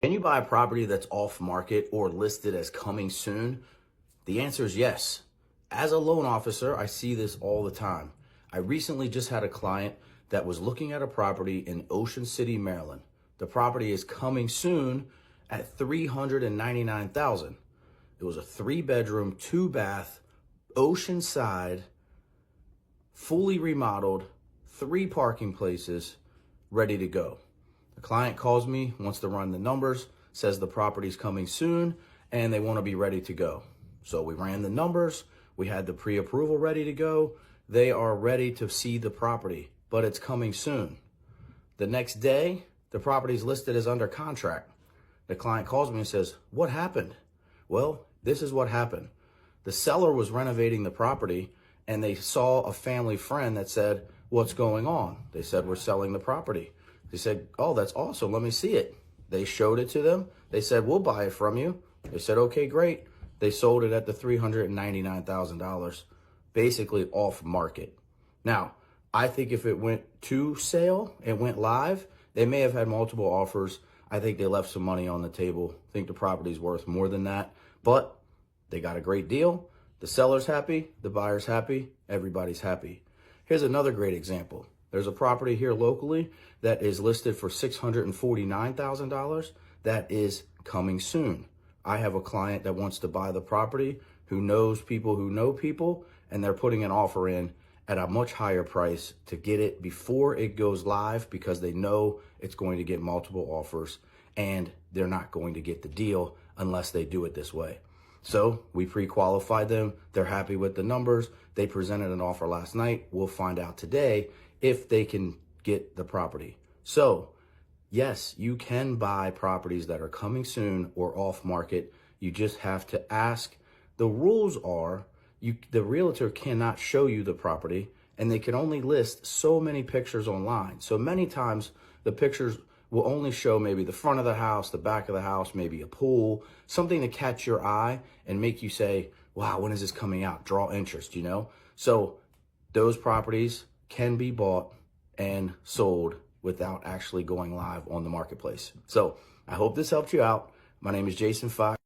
Can you buy a property that's off market or listed as coming soon? The answer is yes. As a loan officer, I see this all the time. I recently just had a client that was looking at a property in Ocean City, Maryland. The property is coming soon at $399,000. It was a 3-bedroom, 2-bath, oceanside, fully remodeled, 3 parking places, ready to go. The client calls me, wants to run the numbers, says the property's coming soon, and they want to be ready to go. So we ran the numbers. We had the pre-approval ready to go. They are ready to see the property, but it's coming soon. The next day, the property's listed as under contract. The client calls me and says, "What happened?" Well, this is what happened. The seller was renovating the property, and they saw a family friend that said, "What's going on?" They said, "We're selling the property." They said, "Oh, that's awesome. Let me see it." They showed it to them. They said, "We'll buy it from you." They said, "Okay, great." They sold it at the $399,000, basically off market. Now, I think if it went to sale and went live, they may have had multiple offers. I think they left some money on the table. I think the property's worth more than that, but they got a great deal. The seller's happy, the buyer's happy, everybody's happy. Here's another great example. There's a property here locally that is listed for $649,000 that is coming soon. I have a client that wants to buy the property who knows people who know people, and they're putting an offer in at a much higher price to get it before it goes live because they know it's going to get multiple offers and they're not going to get the deal unless they do it this way. So we pre-qualified them. They're happy with the numbers. They presented an offer last night. We'll find out today if they can get the property. So yes, you can buy properties that are coming soon or off market. You just have to ask. The rules are the realtor cannot show you the property, and they can only list so many pictures online. So many times the pictures will only show maybe the front of the house, the back of the house, maybe a pool, something to catch your eye and make you say, "Wow, when is this coming out?" Draw interest, you know? So those properties can be bought and sold without actually going live on the marketplace. So I hope this helped you out. My name is Jason Fox.